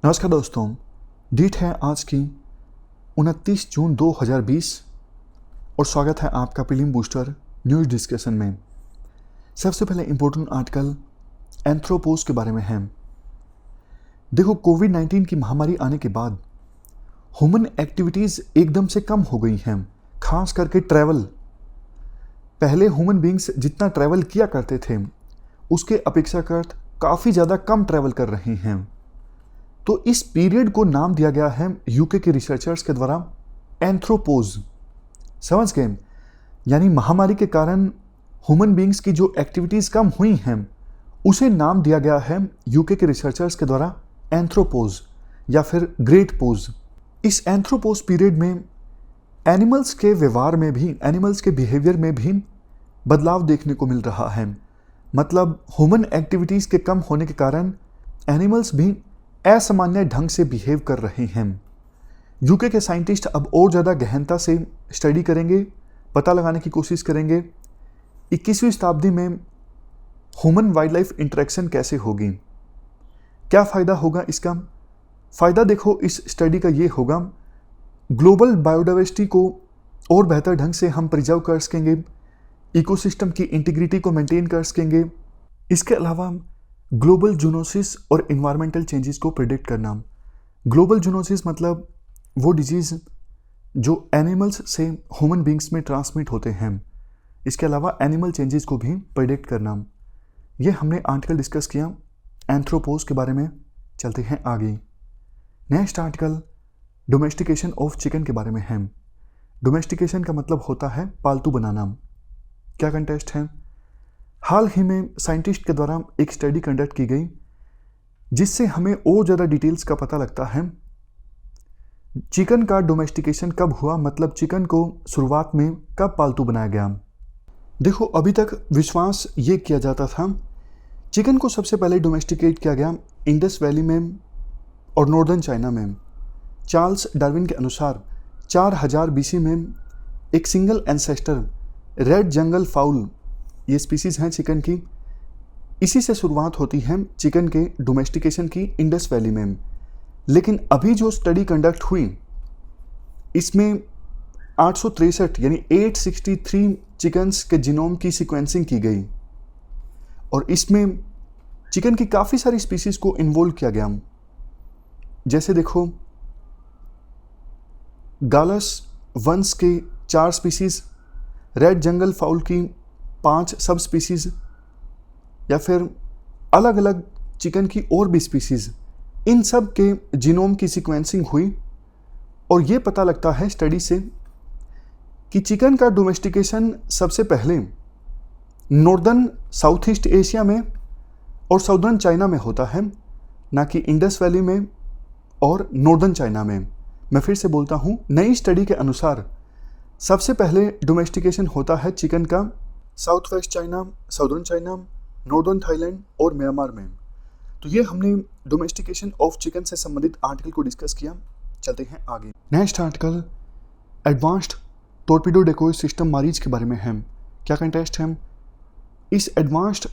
नमस्कार दोस्तों, डेट है आज की 29 जून 2020 और स्वागत है आपका प्रीलिम बूस्टर न्यूज़ डिस्कशन में। सबसे पहले इम्पोर्टेंट आर्टिकल एंथ्रोपोज के बारे में है। देखो, कोविड-19 की महामारी आने के बाद ह्यूमन एक्टिविटीज़ एकदम से कम हो गई हैं, खास करके ट्रैवल। पहले ह्यूमन बींग्स जितना ट्रैवल किया करते थे उसके अपेक्षाकृत काफ़ी ज़्यादा कम ट्रैवल कर रहे हैं। तो इस पीरियड को नाम दिया गया है यूके के रिसर्चर्स के द्वारा एंथ्रोपोज। समझ गए? यानी महामारी के कारण ह्यूमन बींग्स की जो एक्टिविटीज़ कम हुई हैं उसे नाम दिया गया है यूके के रिसर्चर्स के द्वारा एंथ्रोपोज या फिर ग्रेट पोज। इस एंथ्रोपोज पीरियड में एनिमल्स के व्यवहार में भी, एनिमल्स के बिहेवियर में भी बदलाव देखने को मिल रहा है। मतलब ह्यूमन एक्टिविटीज़ के कम होने के कारण एनिमल्स भी असामान्य ढंग से बिहेव कर रहे हैं। यूके के साइंटिस्ट अब और ज़्यादा गहनता से स्टडी करेंगे, पता लगाने की कोशिश करेंगे 21वीं शताब्दी में ह्यूमन वाइल्ड लाइफ इंटरेक्शन कैसे होगी, क्या फ़ायदा होगा इसका। फ़ायदा देखो, इस स्टडी का ये होगा, ग्लोबल बायोडाइवर्सिटी को और बेहतर ढंग से हम प्रिजर्व कर सकेंगे, इकोसिस्टम की इंटीग्रिटी को मेंटेन कर सकेंगे। इसके अलावा ग्लोबल जूनोसिस और इन्वायरमेंटल चेंजेस को प्रिडिक्ट करना। ग्लोबल जूनोसिस मतलब वो डिजीज़ जो एनिमल्स से ह्यूमन बींग्स में ट्रांसमिट होते हैं। इसके अलावा एनिमल चेंजेस को भी प्रिडिक्ट करना। ये हमने आर्टिकल डिस्कस किया एंथ्रोपोज के बारे में। चलते हैं आगे। Next article domestication of chicken के बारे में है। डोमेस्टिकेशन का मतलब होता है पालतू बनाना। क्या कंटेस्ट है? हाल ही में साइंटिस्ट के द्वारा एक स्टडी कंडक्ट की गई जिससे हमें और ज़्यादा डिटेल्स का पता लगता है चिकन का डोमेस्टिकेशन कब हुआ, मतलब चिकन को शुरुआत में कब पालतू बनाया गया। देखो, अभी तक विश्वास ये किया जाता था चिकन को सबसे पहले डोमेस्टिकेट किया गया इंडस वैली में और नॉर्दर्न चाइना में। चार्ल्स डार्विन के अनुसार 4000 बीसी में एक सिंगल एंसेस्टर रेड जंगल फाउल, ये स्पीसीज़ हैं चिकन की, इसी से शुरुआत होती है चिकन के डोमेस्टिकेशन की इंडस वैली में। लेकिन अभी जो स्टडी कंडक्ट हुई इसमें 863 यानी 863 चिकन्स के जीनोम की सीक्वेंसिंग की गई और इसमें चिकन की काफ़ी सारी स्पीसीज़ को इन्वॉल्व किया गया। जैसे देखो, गालस वंश के 4 स्पीसीज़, रेड जंगल फाउल की 5 सब स्पीसीज़, या फिर अलग अलग चिकन की और भी स्पीसीज़, इन सब के जीनोम की सीक्वेंसिंग हुई और ये पता लगता है स्टडी से कि चिकन का डोमेस्टिकेशन सबसे पहले नॉर्दर्न साउथ ईस्ट एशिया में और साउदर्न चाइना में होता है, ना कि इंडस वैली में और नॉर्दर्न चाइना में। मैं फिर से बोलता हूँ, नई स्टडी के अनुसार सबसे पहले डोमेस्टिकेशन होता है चिकन का south west China, southern China, northern Thailand और म्यांमार में। तो ये हमने डोमेस्टिकेशन ऑफ चिकन से संबंधित आर्टिकल को डिस्कस किया। चलते हैं आगे। Next article advanced torpedo decoy system Mareech के बारे में है। क्या कंटेस्ट है? इस advanced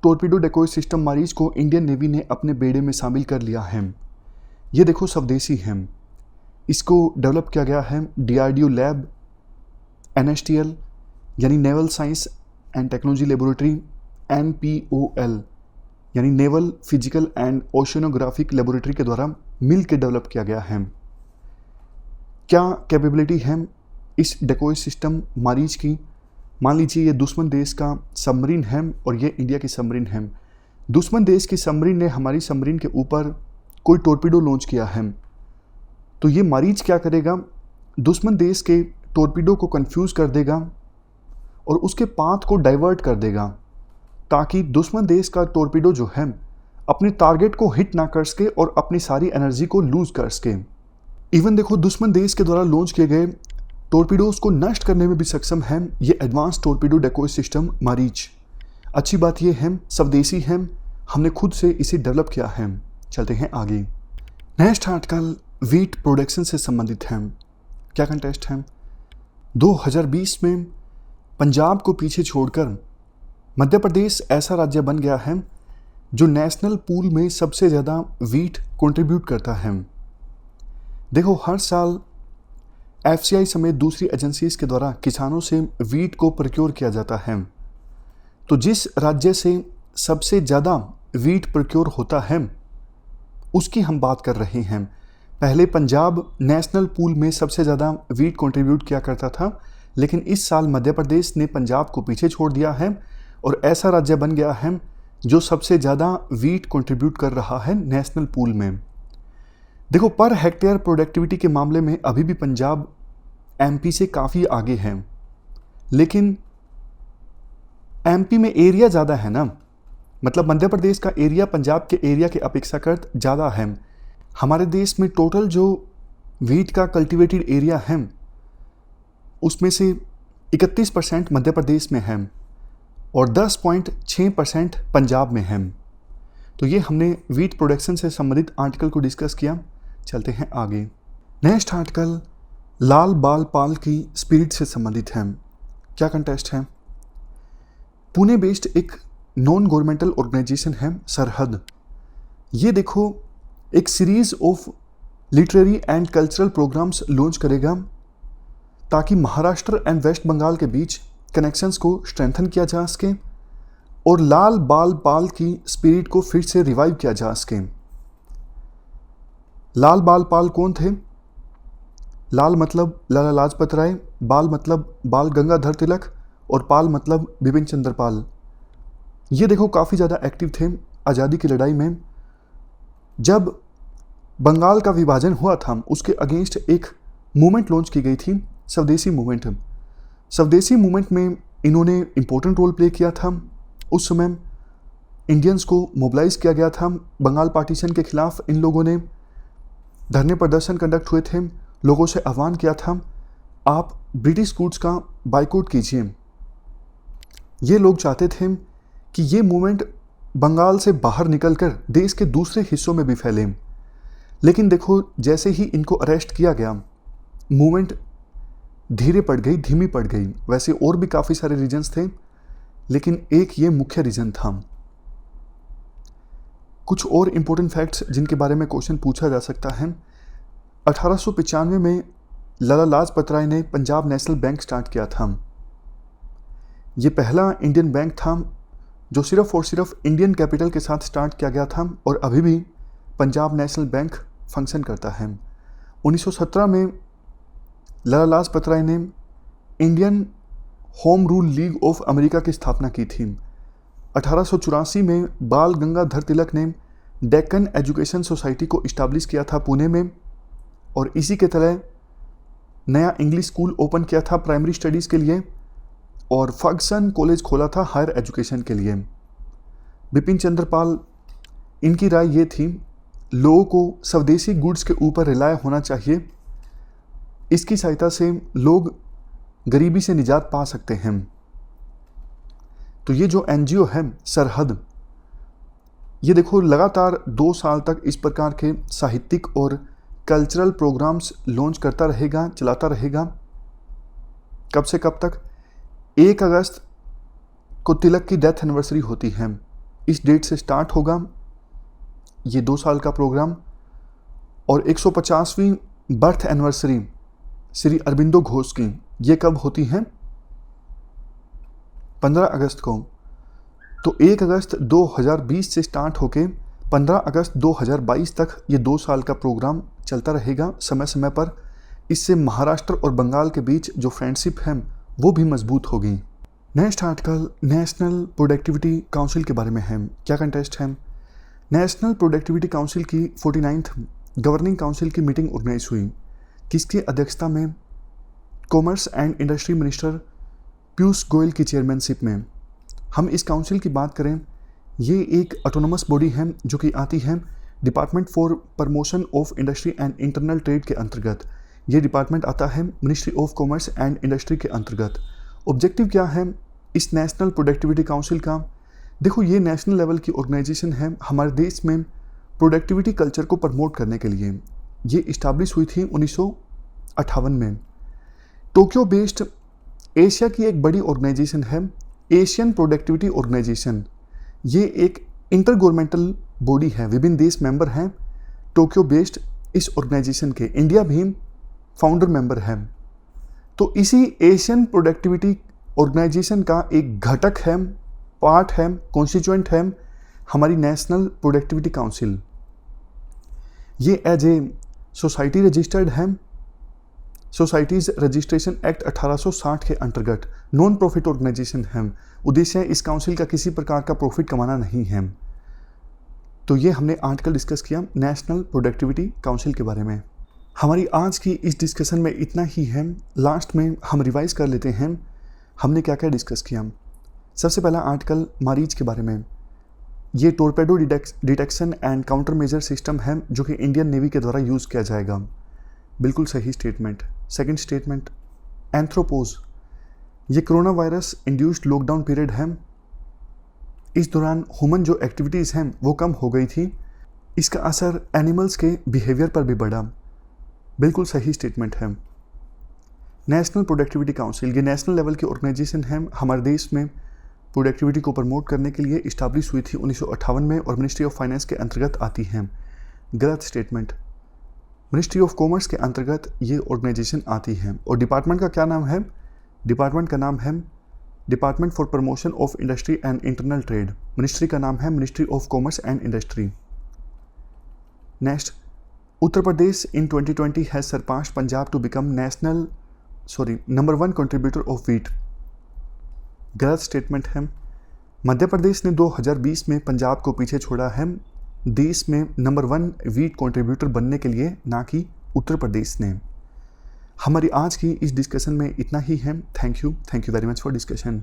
torpedo decoy system Mareech को इंडियन नेवी ने अपने बेड़े में शामिल कर लिया है। ये देखो, स्वदेशी है। इसको डेवलप किया गया है DRDO लैब, NSTL यानी naval science and technology laboratory, NPOL यानी naval physical and oceanographic laboratory के द्वारा मिल के डेवलप किया गया है। क्या कैपेबिलिटी है इस डेकोय सिस्टम मारीच की? मान लीजिए ये दुश्मन देश का सबमरीन है और ये इंडिया की सबमरीन है। दुश्मन देश की सबमरीन ने हमारी सबमरीन के ऊपर कोई टॉर्पीडो लॉन्च किया है, तो ये मारीच क्या करेगा, दुश्मन देश के टॉर्पीडो को कंफ्यूज कर देगा और उसके पाथ को डाइवर्ट कर देगा ताकि दुश्मन देश का टॉर्पीडो जो है अपने टारगेट को हिट ना कर सके और अपनी सारी एनर्जी को लूज कर सके। इवन देखो, दुश्मन देश के द्वारा लॉन्च किए गए टॉर्पीडोज को नष्ट करने में भी सक्षम है ये advance torpedo decoy system Marich. अच्छी बात ये है, स्वदेशी है, हमने खुद से इसे डेवलप किया है। चलते हैं आगे। नेक्स्ट आर्टिकल वीट प्रोडक्शन से संबंधित है। क्या कंटेस्ट है? 2020 में पंजाब को पीछे छोड़कर मध्य प्रदेश ऐसा राज्य बन गया है जो नेशनल पूल में सबसे ज़्यादा वीट कंट्रीब्यूट करता है। देखो, हर साल एफसीआई समेत दूसरी एजेंसीज के द्वारा किसानों से वीट को प्रोक्योर किया जाता है। तो जिस राज्य से सबसे ज़्यादा वीट प्रोक्योर होता है उसकी हम बात कर रहे हैं। पहले पंजाब नेशनल पूल में सबसे ज़्यादा वीट कंट्रीब्यूट किया करता था, लेकिन इस साल मध्य प्रदेश ने पंजाब को पीछे छोड़ दिया है और ऐसा राज्य बन गया है जो सबसे ज़्यादा वीट कंट्रीब्यूट कर रहा है नेशनल पूल में। देखो, पर हेक्टेयर प्रोडक्टिविटी के मामले में अभी भी पंजाब एमपी से काफ़ी आगे है, लेकिन एमपी में एरिया ज़्यादा है ना, मतलब मध्य प्रदेश का एरिया पंजाब के एरिया के अपेक्षाकृत ज़्यादा है। हमारे देश में टोटल जो वीट का कल्टिवेटेड एरिया है उसमें से 31% मध्य प्रदेश में है और 10.6% पंजाब में है। तो ये हमने वीट प्रोडक्शन से संबंधित आर्टिकल को डिस्कस किया। चलते हैं आगे। नेक्स्ट आर्टिकल लाल बाल पाल की स्पिरिट से संबंधित है। क्या कंटेस्ट है? पुणे बेस्ड एक नॉन गवर्नमेंटल ऑर्गेनाइजेशन है सरहद। ये देखो एक series of literary and cultural programmes launch करेगा ताकि महाराष्ट्र एंड वेस्ट बंगाल के बीच कनेक्शंस को स्ट्रेंथन किया जा सके और लाल बाल पाल की स्पिरिट को फिर से रिवाइव किया जा सके। लाल बाल पाल कौन थे? लाल मतलब लाला लाजपत राय, बाल मतलब बाल गंगाधर तिलक और पाल मतलब बिपिन चंद्र पाल। ये देखो काफ़ी ज़्यादा एक्टिव थे आज़ादी की लड़ाई में। जब बंगाल का विभाजन हुआ था उसके अगेंस्ट एक मूवमेंट लॉन्च की गई थी, स्वदेशी मूवमेंट। स्वदेशी मूवमेंट में इन्होंने इम्पोर्टेंट रोल प्ले किया था। उस समय इंडियंस को मोबिलाइज किया गया था बंगाल पार्टीशन के खिलाफ। इन लोगों ने धरने प्रदर्शन कंडक्ट हुए थे, लोगों से आह्वान किया था आप ब्रिटिश गुड्स का बाइकआउट कीजिए। ये लोग चाहते थे कि ये मूवमेंट बंगाल से बाहर निकलकर देश के दूसरे हिस्सों में भी फैले, लेकिन देखो जैसे ही इनको अरेस्ट किया गया मूवमेंट धीमी पड़ गई। वैसे और भी काफ़ी सारे रीजन्स थे, लेकिन एक ये मुख्य रीजन था। कुछ और इम्पोर्टेंट फैक्ट्स जिनके बारे में क्वेश्चन पूछा जा सकता है। 1895 में लाला लाजपत राय ने पंजाब नेशनल बैंक स्टार्ट किया था। ये पहला इंडियन बैंक था जो सिर्फ और सिर्फ इंडियन कैपिटल के साथ स्टार्ट किया गया था और अभी भी पंजाब नेशनल बैंक फंक्शन करता है। 1917 में लाला लाजपत राय ने Indian home rule league of America की स्थापना की थी। 1884 में बाल गंगाधर तिलक ने डेक्कन एजुकेशन सोसाइटी को इस्टेब्लिश किया था पुणे में और इसी के तहत नया इंग्लिश स्कूल ओपन किया था प्राइमरी स्टडीज़ के लिए और फर्गसन कॉलेज खोला था हायर एजुकेशन के लिए। बिपिन चंद्र पाल, इनकी राय ये थी लोगों को स्वदेशी गुड्स के ऊपर रिलाय होना चाहिए, इसकी सहायता से लोग गरीबी से निजात पा सकते हैं। तो ये जो एनजीओ है सरहद, ये देखो लगातार 2 साल तक इस प्रकार के साहित्यिक और कल्चरल प्रोग्राम्स लॉन्च करता रहेगा, चलाता रहेगा। कब से कब तक? 1 अगस्त को तिलक की डेथ एनिवर्सरी होती है, इस डेट से स्टार्ट होगा ये 2 साल का प्रोग्राम। और 150वीं बर्थ एनिवर्सरी श्री अरबिंदो घोष की, ये कब होती है? 15 अगस्त को। तो 1 अगस्त 2020 से स्टार्ट होके 15 अगस्त 2022 तक ये 2 साल का प्रोग्राम चलता रहेगा समय समय पर। इससे महाराष्ट्र और बंगाल के बीच जो फ्रेंडशिप है वो भी मजबूत होगी। Next article national productivity council के बारे में है। क्या कंटेस्ट है? नेशनल प्रोडक्टिविटी काउंसिल की 49th गवर्निंग काउंसिल की मीटिंग ऑर्गेनाइज हुई, किसकी अध्यक्षता में? Commerce and industry minister Piyush Goyal की चेयरमैनशिप में। हम इस काउंसिल की बात करें, ये एक ऑटोनोमस बॉडी है जो कि आती है department for promotion of industry and internal trade के अंतर्गत। ये डिपार्टमेंट आता है ministry of commerce and industry के अंतर्गत। ऑब्जेक्टिव क्या है इस नेशनल प्रोडक्टिविटी काउंसिल का? देखो, ये नेशनल लेवल की ऑर्गेनाइजेशन है हमारे देश में प्रोडक्टिविटी कल्चर को प्रमोट करने के लिए। ये इस्टेब्लिश हुई थी 1958 में। टोक्यो बेस्ड एशिया की एक बड़ी ऑर्गेनाइजेशन है एशियन प्रोडक्टिविटी ऑर्गेनाइजेशन। ये एक इंटर गवर्नमेंटल बॉडी है, विभिन्न देश मेंबर हैं टोक्यो बेस्ड इस ऑर्गेनाइजेशन के। इंडिया भी फाउंडर मेंबर है। तो इसी एशियन प्रोडक्टिविटी ऑर्गेनाइजेशन का एक घटक है, पार्ट है, कॉन्स्टिट्यूएंट है हमारी नेशनल प्रोडक्टिविटी काउंसिल। ये एज ए सोसाइटी रजिस्टर्ड है, सोसाइटीज़ रजिस्ट्रेशन एक्ट 1860 के अंतर्गत नॉन प्रॉफिट ऑर्गेनाइजेशन है। उद्देश्य इस काउंसिल का किसी प्रकार का प्रॉफिट कमाना नहीं है। तो ये हमने आर्टिकल डिस्कस किया नेशनल प्रोडक्टिविटी काउंसिल के बारे में। हमारी आज की इस डिस्कशन में इतना ही है। लास्ट में हम रिवाइज कर लेते हैं हमने क्या क्या डिस्कस किया। सबसे पहला आर्टिकल मारीच के बारे में। ये torpedo detection and counter measure system है जो कि इंडियन नेवी के द्वारा यूज़ किया जाएगा। बिल्कुल सही स्टेटमेंट। सेकंड स्टेटमेंट एंथ्रोपोज, ये corona virus induced lockdown period है। इस दौरान ह्यूमन जो एक्टिविटीज़ हैं वो कम हो गई थी, इसका असर एनिमल्स के बिहेवियर पर भी बढ़ा। बिल्कुल सही स्टेटमेंट है। नेशनल प्रोडक्टिविटी काउंसिल, ये नेशनल लेवल की ऑर्गेनाइजेशन है, हमारे देश में प्रोडक्टिविटी को प्रमोट करने के लिए इस्टाब्लिश हुई थी 1958 में और मिनिस्ट्री ऑफ फाइनेंस के अंतर्गत आती है। गलत स्टेटमेंट। मिनिस्ट्री ऑफ कॉमर्स के अंतर्गत ये ऑर्गेनाइजेशन आती है। और डिपार्टमेंट का क्या नाम है? डिपार्टमेंट का नाम है department for promotion of industry and internal trade. Ministry का नाम है ministry of commerce and industry. Next, Uttar Pradesh in 2020 has surpassed Punjab to become number 1 contributor of wheat. गलत स्टेटमेंट है। मध्य प्रदेश ने 2020 में पंजाब को पीछे छोड़ा है देश में नंबर 1 व्हीट कंट्रीब्यूटर बनने के लिए, ना कि उत्तर प्रदेश ने। हमारी आज की इस डिस्कशन में इतना ही है। Thank you very much for discussion.